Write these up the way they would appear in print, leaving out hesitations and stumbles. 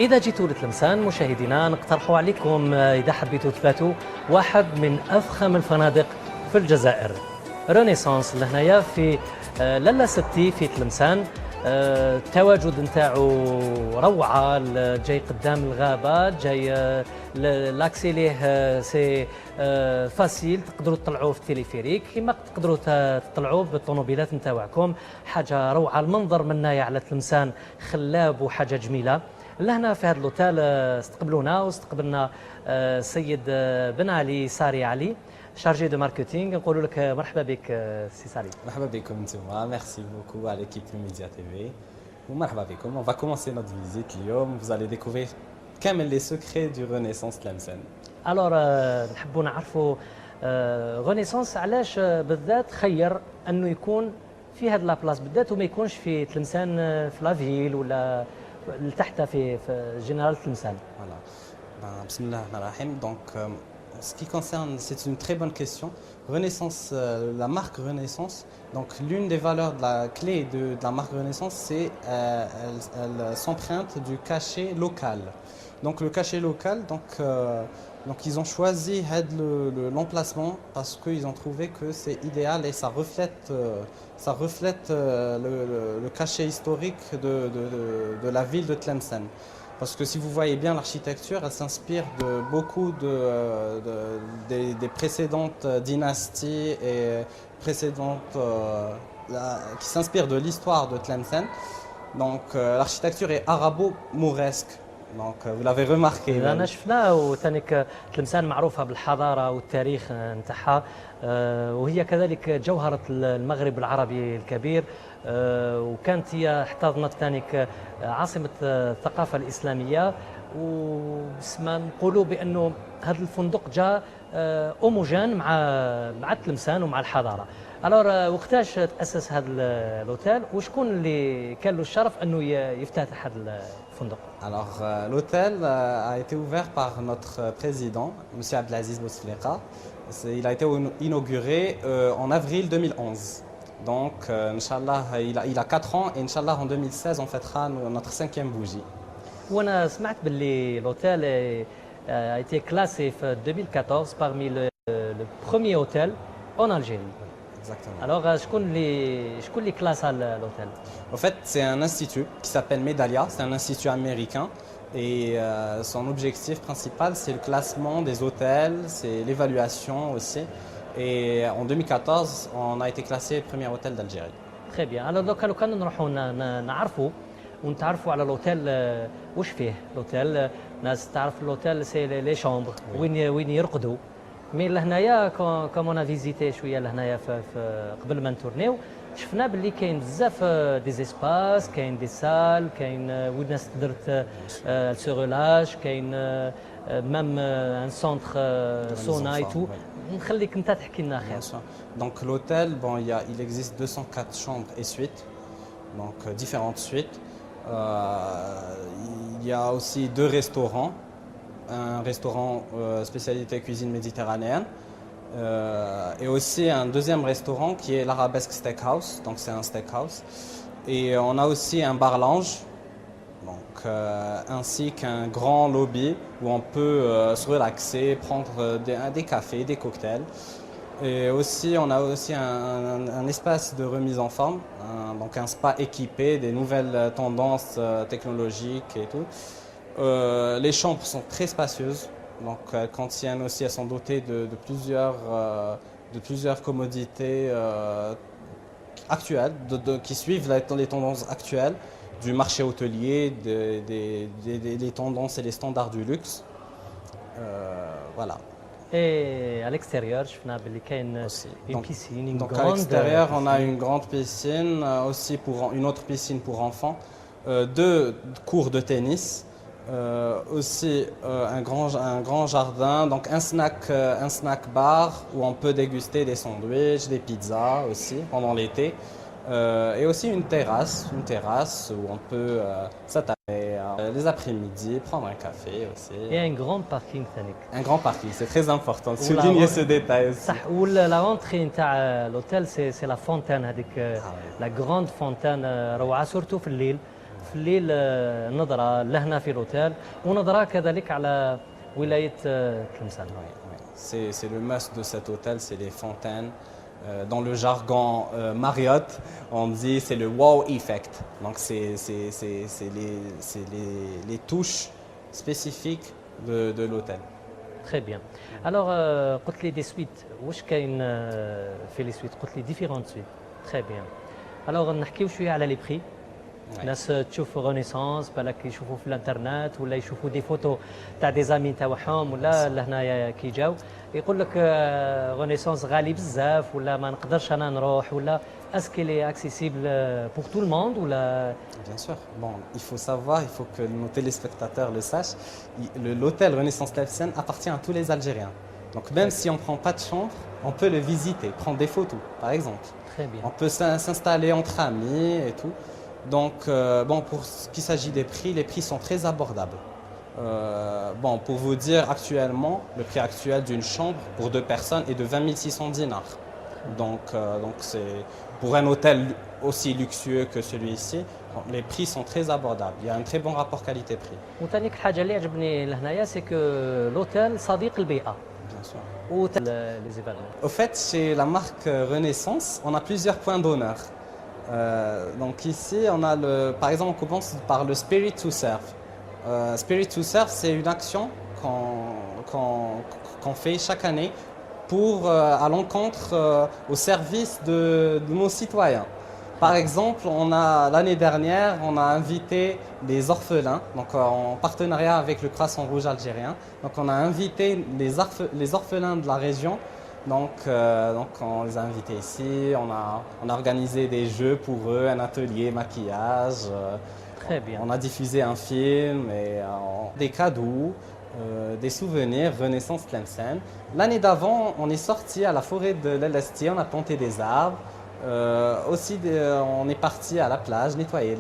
إذا جيتوا لتلمسان مشاهدينا نقترح عليكم إذا حبيتوا تباتوا واحد من أفخم الفنادق في الجزائر، رينيسانس لهنايا في لالا ستي في تلمسان. التواجد نتاعو روعه، جاي قدام الغابه، جاي لاكسي ليه سي فاسيل، تقدروا تطلعوه في التليفريك كما تقدروا تطلعوه بالطوموبيلات نتاعكم. حاجه روعه، المنظر منايا على تلمسان خلاب وحاجه جميله. لهنا في هذا الاوتيل استقبلونا واستقبلنا السيد بن علي ساري علي، شارجي دو ماركتينغ. نقول لك مرحبا بك سي ساري. مرحبا بكم انتم، ميرسي بوكو à l'équipe de Média TV. ومرحبا بكم. On va commencer notre visite اليوم. Vous allez découvrir كامل les secrets du Renaissance Tlemcen. الور نحبوا نعرفوا رينيسانس علاش بالذات خير انه يكون في هذا لابلاص بالذات وما يكونش في تلمسان في لافيل ولا لتحت في جنرال تلمسان. Voilà. Bismillah ar-Rahman ar-Rahim. Donc ce qui concerne, c'est une très bonne question. Renaissance, la marque Renaissance, donc l'une des valeurs de la clé de la marque Renaissance, c'est elle s'emprunte du cachet local. Donc le cachet local, donc ils ont choisi l'emplacement parce qu'ils ont trouvé que c'est idéal et ça reflète le cachet historique de la ville de Tlemcen. Parce que si vous voyez bien l'architecture, elle s'inspire de beaucoup des précédentes dynasties et qui s'inspirent de l'histoire de Tlemcen. Donc l'architecture est arabo-mouresque. Donc vous l'avez remarqué. أنا شفناه، وثانيك تلمسان معروفة بالحضارة والتاريخ نتاعها، وهي كذلك جوهرة المغرب العربي الكبير، وكانت هي احتضنت ثانيك عاصمة الثقافة الإسلامية. وسما نقولوا بأنه هذا الفندق جاء أوموجان مع تلمسان ومع الحضارة. الور وقتاش تأسس هذا الأوتيل وشكون اللي كان له الشرف أنه يفتتح هذا الفندق؟ Alors l'hôtel a été ouvert par notre président, M. Abdelaziz Bouteflika. Il a été inauguré en avril 2011. Donc, Inch'Allah, il a 4 ans et Inch'Allah, en 2016, on fêtera notre 5e bougie. وانا سمعت باللي لوتيل a été classé en 2014 parmi le premier hôtel en Algérie. Exactement. Alors شكون اللي classe l'hôtel? En fait, c'est un institut qui s'appelle Medalia, c'est un institut américain et son objectif principal, c'est le classement des hôtels, c'est l'évaluation aussi. Et en 2014, on a été classé premier hôtel d'Algérie. Très bien. Alors دوكا لو كان نروحوا نعرفوا ونتعرفوا على الاوتيل واش فيه. الاوتيل ناس تعرف الاوتيل سي لي شامبر وين يرقدوا. مي لهنايا كومون فيزيتي شويه لهنايا قبل ما نتورنيو، شفنا باللي كاين بزاف دي زيسباس، كاين دي سال، كاين وين الناس تقدر سو كاين ميم ان سونتر سونا اي تو. نخليك انت تحكي لنا خير. Donc l'hôtel, bon, il existe 204 chambres et suites, donc différentes suites. Il y a aussi 2 restaurants, un restaurant spécialité cuisine méditerranéenne et aussi un deuxième restaurant qui est l'Arabesque Steakhouse, donc c'est un steakhouse. Et on a aussi un bar lounge, donc, ainsi qu'un grand lobby où on peut se relaxer, prendre des cafés, des cocktails. Et aussi, on a aussi un espace de remise en forme, donc un spa équipé, des nouvelles tendances technologiques et tout. Les chambres sont très spacieuses, donc elles contiennent aussi, elles sont dotées de plusieurs commodités actuelles, qui suivent les tendances actuelles du marché hôtelier, des tendances et les standards du luxe. Voilà. Et à l'extérieur, je vois qu'il y a une piscine, une donc grande. À l'extérieur, on a une grande piscine, aussi une autre piscine pour enfants, 2 cours de tennis, aussi un grand jardin, donc un snack bar où on peut déguster des sandwichs, des pizzas aussi pendant l'été. Et aussi une terrasse où on peut s'attarder les après-midi, prendre un café aussi. Et un grand parking ثانيك. Un grand parking, c'est très important de souligner ce détail aussi. صح. ولا رونتري نتاع لوتيل سي لا فونتان هذيك لا غراند فونتان روعه سورتو في الليل. في الليل نظرة لهنا في الأوتيل ونظرة كذلك على ولاية تلمسان. C'est le must de cet hôtel, c'est les fontaines. Dans le jargon Marriott, on dit c'est le wow effect. Donc c'est les touches spécifiques de l'hôtel. Très bien. Alors قلت لي دي سويت واش كاين في لي سويت؟ قلت لي ديفيرونت سويت. Très bien. Alors نحكيو شويه على لي بري. الناس تشوف غونيسونس بالك يشوفوا في الانترنت ولا يشوفوا دي فوتو تاع دي زامي تاعهم ولا لهنايا كي جاو يقول لك غونيسونس غالي بزاف ولا ما نقدرش انا نروح ولا اسكي لي اكسيسيبل بور تو الموند ولا. Bien sûr. Bon, il faut savoir, il faut que nos téléspectateurs le sachent. L'hôtel Renaissance Tlemcen appartient à tous les Algériens. Donc même si on ne prend pas de chambre, on peut le visiter, prendre des photos, par exemple. Très bien. On peut s'installer entre amis et tout. Donc, bon, pour ce qui s'agit des prix, les prix sont très abordables. Bon, pour vous dire, actuellement, le prix actuel d'une chambre pour 2 personnes est de 20 600 dinars. Donc c'est pour un hôtel aussi luxueux que celui-ci, les prix sont très abordables. Il y a un très bon rapport qualité-prix. وثانيك الحاجة اللي عجبني لهنايا سي كو لوتيل صديق البيئة. Bien sûr. Les événements. Au fait, chez la marque Renaissance, on a plusieurs points d'honneur. Donc ici, on a par exemple, on commence par le Spirit to Serve. Spirit to Serve, c'est une action qu'on fait chaque année pour à l'encontre au service de nos citoyens. Par exemple, l'année dernière, on a invité les orphelins, donc en partenariat avec le Croissant Rouge algérien. Donc on a invité les orphelins de la région. Donc on les a invités ici, on a organisé des jeux pour eux, un atelier maquillage. Très bien. On a diffusé un film et des cadeaux, des souvenirs Renaissance Tlemcen. L'année d'avant, on est sorti à la forêt de l'LST, on a planté des arbres. Aussi, on est parti à la plage, nettoyer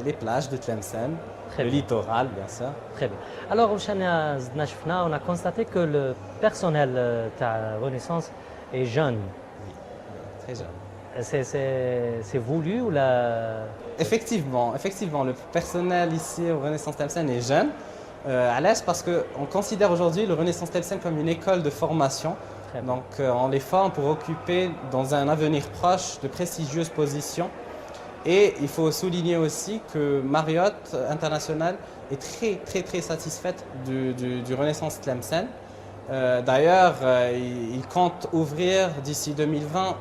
les plages de Tlemcen, le littoral bien sûr. Très bien. Alors, on a constaté que le personnel de Renaissance est jeune. Oui, très jeune. C'est voulu ou la... Effectivement, le personnel ici au Renaissance Tlemcen est jeune. À l'aise parce qu'on considère aujourd'hui le Renaissance Tlemcen comme une école de formation. Donc on les forme pour occuper dans un avenir proche de prestigieuses positions. Et il faut souligner aussi que Marriott International est très satisfaite du Renaissance Tlemcen. D'ailleurs, il compte ouvrir d'ici 2020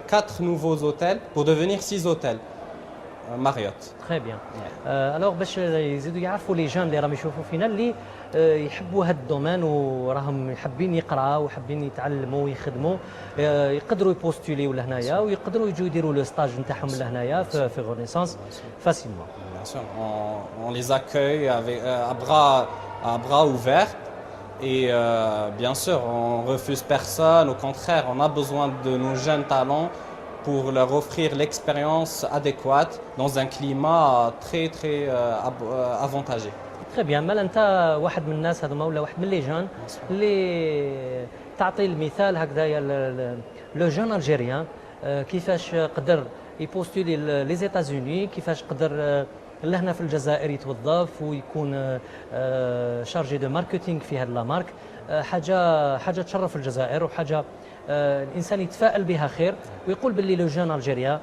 4 nouveaux hôtels pour devenir 6 hôtels. Marriott. Très bien. Alors باش يزيدوا يعرفوا لي جان اللي راهم يشوفوا فينا اللي يحبوا هذا الدومين وراهم حابين يقراوا وحابين يتعلموا ويخدموا يقدروا يبوستوليو لهنايا ويقدروا يجوا يديروا لو ستاج نتاعهم لهنايا في غونيسانس فاسيلمون. Bien sûr, on les accueille avec, à bras ouverts et bien sûr on refuse personne, au contraire on a besoin de nos jeunes talents pour leur offrir l'expérience adéquate dans un climat très avantagé. Très bien. مالا انت واحد من الناس هذوما ولا واحد من لي جون اللي تعطي المثال هكذايا لو جون الجيريان كيفاش قدر يبوستولي لي زيتازوني كيفاش قدر لهنا في الجزائر يتوظف ويكون شارجي دو ماركتينغ في هذه لا مارك حاجه تشرف الجزائر وحاجه الانسان يتفائل بها خير ويقول باللي لو جون الجيريا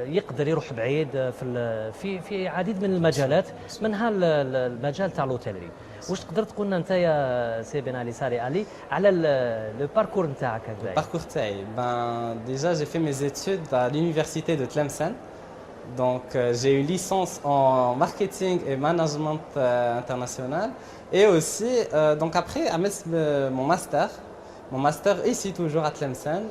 يقدر يروح بعيد في عديد من المجالات منها المجال تاع لوتيلري. واش تقدر تقول لنا انت يا سي بن علي ساري علي على لو باركور نتاعك هكذا؟ Parcours تاعي déjà j'ai fait mes études à l'université de Tlemcen. Donc j'ai une licence en marketing et management international et aussi donc après mon master ici toujours à Tlemcen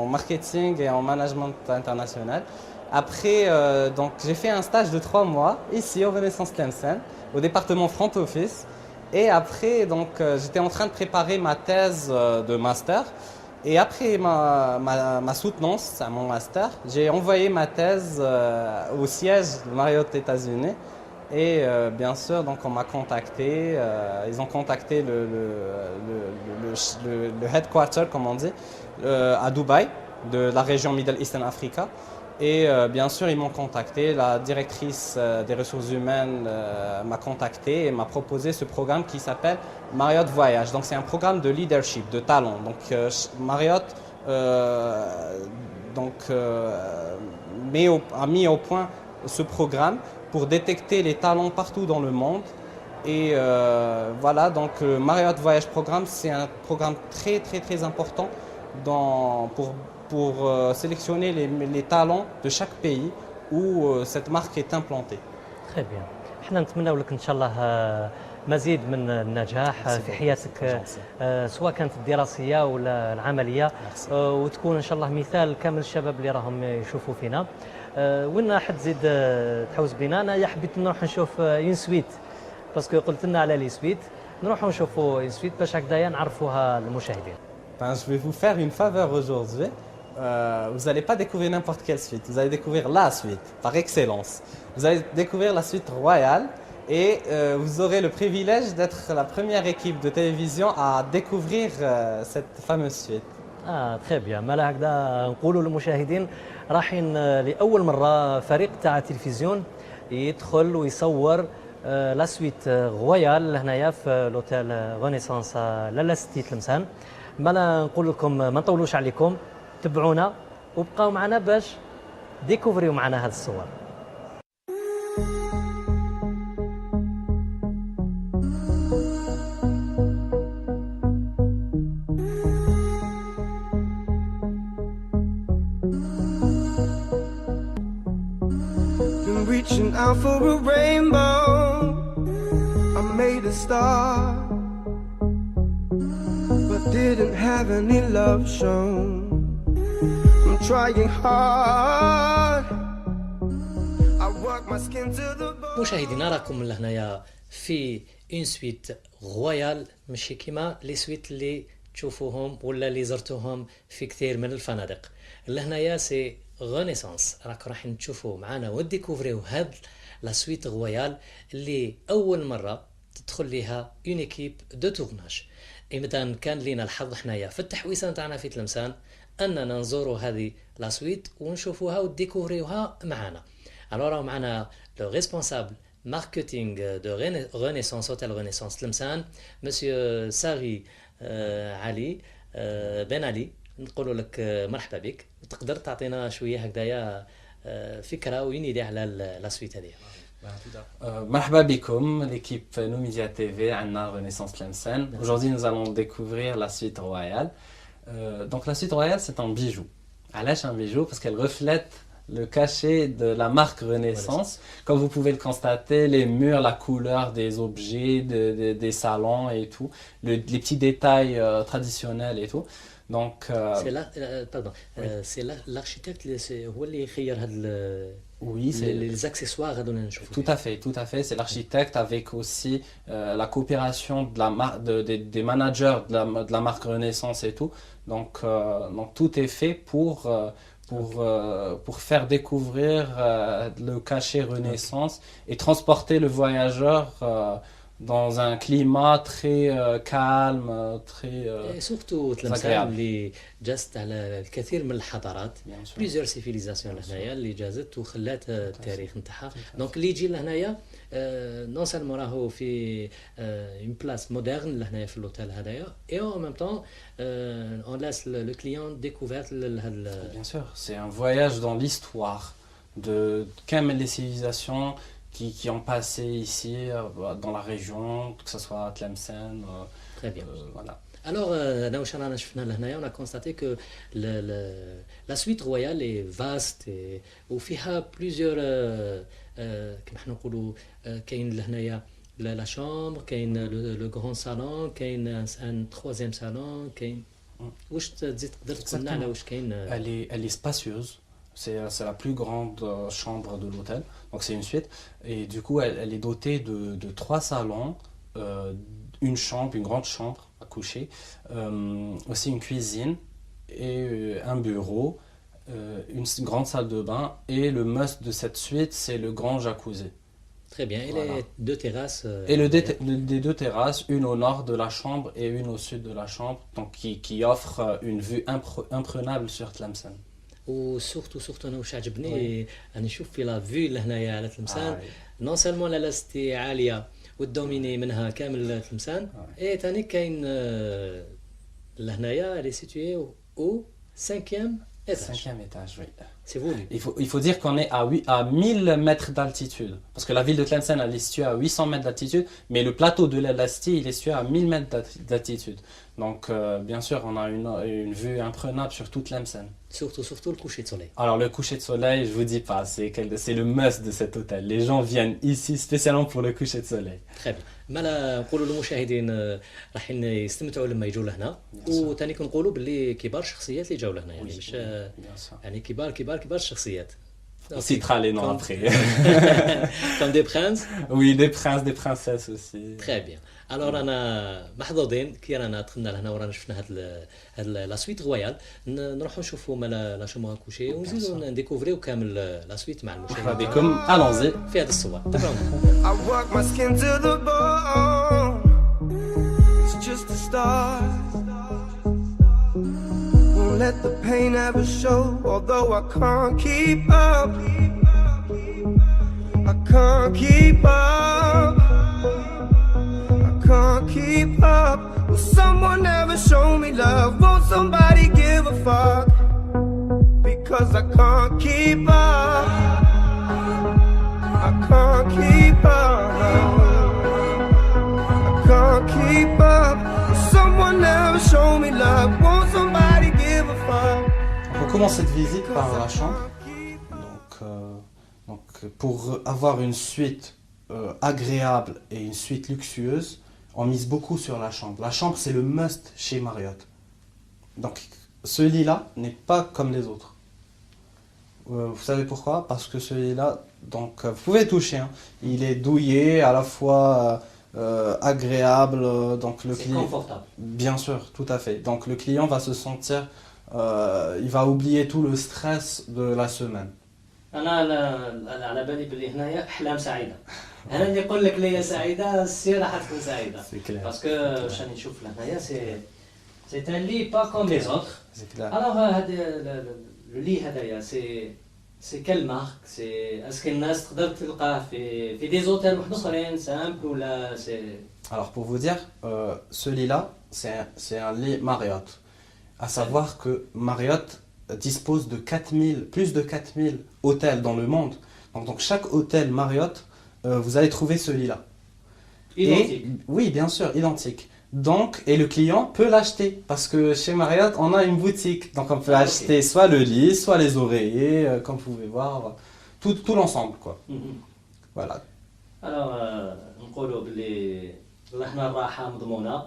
en marketing et en management international. Après donc j'ai fait un stage de 3 mois ici au Renaissance Tlemcen au département front office et après donc j'étais en train de préparer ma thèse de master. Et après ma soutenance à mon master, j'ai envoyé ma thèse au siège de Marriott États-Unis. Et bien sûr, donc on m'a contacté, ils ont contacté le headquarter, comme on dit, à Dubaï, de la région Middle Eastern Africa. Et bien sûr, ils m'ont contacté. La directrice des ressources humaines m'a contacté et m'a proposé ce programme qui s'appelle Marriott Voyage. Donc, c'est un programme de leadership, de talent. Donc, Marriott a mis au point ce programme pour détecter les talents partout dans le monde. Et voilà, donc le Marriott Voyage Programme, c'est un programme très très très important pour sélectionner les talents de chaque pays où cette marque est implantée. Très bien. احنا نتمنى لك ان شاء الله مزيد من النجاح في حياتك سواء كانت الدراسيه ولا العمليه وتكون ان شاء الله مثال كامل الشباب اللي راهم يشوفوا فينا. وين حد زيد تحوس بينا انا حبيت نروح نشوف اون سويت باسكو قلت لنا على لي سويت نروحوا نشوفوا اون سويت باش هكذايا نعرفوها للمشاهدين. Je vais vous faire une faveur aujourd'hui. Vous n'allez pas découvrir n'importe quelle suite, vous allez découvrir la suite par excellence. Vous allez découvrir la suite royale et vous aurez le privilège d'être la première équipe de télévision à découvrir cette fameuse suite. très bien. مالا هكذا نقولوا للمشاهدين رايحين لاول مره فريق تاع التلفزيون يدخل ويصور لا سويت رويال هنايا في لوتيل رينيسانس لالا ستي تلمسان. مالا نقول لكم ما نطولوش عليكم تبعونا وبقاو معنا باش ديكوفريو معنا هذه الصور. Reaching out for a rainbow, I made a star, but didn't have any love shown. I'm trying hard, I work my skin to the bone. مشاهدينا راكم لهنايا في اون سويت رويال ماشي كيما لي سويت اللي تشوفوهم ولا اللي زرتوهم في كثير من الفنادق. لهنايا سي رينيسانس راك راح نشوفوا معنا وديكوفريو هاد لا سويت رويال اللي اول مره تدخل ليها اون ايكيب دو تورناج. اذا كان لينا الحظ حنايا في التحويسه نتاعنا في تلمسان اننا نزوروا هذه لا سويت ونشوفوها وديكوفريوها معنا. الوغ معنا لو ريسبونسابل ماركتينغ دو رينيسانس هوتيل رينيسانس تلمسان مسيو ساري علي بن علي. نقول لك مرحبا بك وتقدر تعطينا شويه هكذايا فكره وين يدي على لا سويت هذه. مرحبا بكم l'équipe Numedia TV عندنا Renaissance Tlemcen. Aujourd'hui nous allons découvrir la suite royale. Donc la suite royale c'est un bijou. علاش un bijou? Parce qu'elle reflète le cachet de la marque Renaissance. Comme vous pouvez le constater, les murs, la couleur des objets, des salons et tout, les petits détails traditionnels et tout. Donc c'est l'architecte هو اللي خير هاد oui, c'est les accessoires هذونا نشوفوا. Tout à fait, c'est l'architecte avec aussi la coopération de la marque des managers de la marque Renaissance et tout. Donc tout est fait pour faire découvrir le cachet Renaissance et transporter le voyageur dans un climat très calme, très surtout تلمسان اللي جازت على الكثير من الحضارات بليزيور سيفيليزاسيون لهنايا اللي جازت وخلات التاريخ نتاعها. دونك اللي يجي لهنايا نون سالمون راهو في اون بلاص مودرن لهنايا في الاوتيل هذايا اي او ميم طون اون لاس لو كليون ديكوفيرت لهاد. Bien sûr, c'est un voyage dans l'histoire de كامل les civilisations qui ont passé ici dans la région, que ce soit à Tlemcen. Très bien. Voilà. Alors, on a constaté que la suite royale est vaste et وفيها plusieurs كما احنا نقولوا كاين لهنايا la chambre, كاين le grand salon, كاين un troisième salon, كاين واش تزيد تقدر تقولنا على واش كاين؟ Elle est spacieuse. C'est la plus grande chambre de l'hôtel, donc c'est une suite. Et du coup, elle est dotée de 3 salons, une chambre, une grande chambre à coucher, aussi une cuisine et un bureau, une grande salle de bain. Et le must de cette suite, c'est le grand jacuzzi. Très bien. Et voilà. Les 2 terrasses. Et les 2 terrasses, une au nord de la chambre et une au sud de la chambre, donc qui offre une vue imprenable sur Tlemcen. وسورتو انا واش عجبني انا نشوف في لا فيو لهنايا على تلمسان نون سالمون لا لاستي عاليه والدوميني منها كامل تلمسان اي ثاني كاين لهنايا لي سيتوي او 5e étage. 5e étage, oui. C'est voulu. Il faut dire qu'on est à 1000 mètres d'altitude. Parce que la ville de Tlemcen, elle est située à 800 mètres d'altitude, mais le plateau de l'Elasti, il est situé à 1000 mètres d'altitude. Donc, bien sûr, on a une vue imprenable sur toute Tlemcen. Surtout le coucher de soleil. Alors, le coucher de soleil, je vous dis pas, c'est le must de cet hôtel. Les gens viennent ici spécialement pour le coucher de soleil. Très bien. مالا نقولوا للمشاهدين راح يستمتعوا لما يجوا لهنا وثاني كنقولوا باللي كبار الشخصيات اللي جاوا لهنا يعني مش يعني كبار الشخصيات. On citera les noms après. Comme des princes. Oui, des princes, des princesses aussi. Très bien. Alors انا محظوظين كي رانا دخلنا لهنا ورانا شفنا هاد لا سويت رويال نروحوا نشوفوا مالا لا شومبر كوشي ونزيدوا نديكوفريو كامل لا سويت مع المشاهدين بكم allons-y في هذه الصور. I work my skin to the bone. It's just a start. Won't let the pain ever show. Although I can't keep up. I can't keep up. I can't keep up. Will someone ever show me love? Won't somebody give a fuck? Because I can't keep up. I can't keep up. I can't keep up. Will someone ever show me love? Won't somebody give a fuck? On peut commencer cette visite par la chambre. Donc, pour avoir une suite agréable et une suite luxueuse, on mise beaucoup sur la chambre. La chambre, c'est le must chez Marriott. Donc, ce lit-là n'est pas comme les autres. Vous savez pourquoi? Parce que ce lit-là, donc, vous pouvez toucher, hein. Il est douillet, à la fois agréable. Donc le C'est client, confortable. bien sûr, tout à fait. Donc le client va se sentir, il va oublier tout le stress de la semaine. انا على بالي بلي هنايا احلام سعيده. انا اللي نقول لك ليا سعيده السي راح تكون سعيده. C'est clair. باسكو واش راني نشوف لهنايا سي ان لي با كوم لي زوتر. C'est clair. الوغ هذا لو لي هذايا سي كال مارك سي اسكو الناس تقدر تلقاه في دي زوتيل واحد اخرين سامبل ولا سي. Alors pour vous dire, ce lit-là, c'est un lit Marriott. À savoir que Marriott dispose de plus de 4000 hôtels dans le monde. Donc chaque hôtel Marriott, vous allez trouver ce lit-là. Identique. Oui, bien sûr, identique. Donc, et le client peut l'acheter parce que chez Marriott, on a une boutique. Donc on peut acheter soit le lit, soit les oreillers, comme vous pouvez voir, tout l'ensemble, quoi. Voilà. الوغ نقولوا بلي رحنا الراحه مضمونه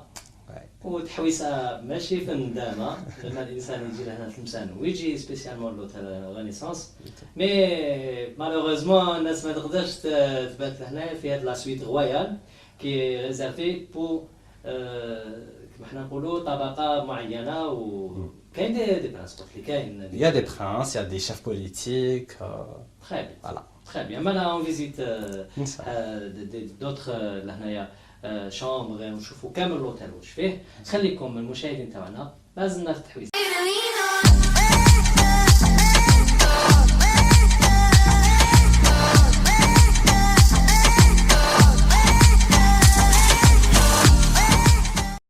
وتحويسه ماشي في الندامه لما الانسان يجي لهنا تلمسان ويجي سبيسيالمون لوتيل رينيسانس مي مالوغوزمون الناس ما تقدرش تبات لهنا في هاد لا سويت رويال كي ريزيرفي بو كما حنا نقولوا طبقه معينه وكاين دي برانس قلت لي كاين. Il y a des princes, il y a des chefs politiques. Très bien. Voilà. Très bien. Maintenant on visite d'autres لهنايا شامبر ونشوفوا كامل لوتيل واش فيه. خليكم المشاهدين تاعنا مازلنا في التحويس.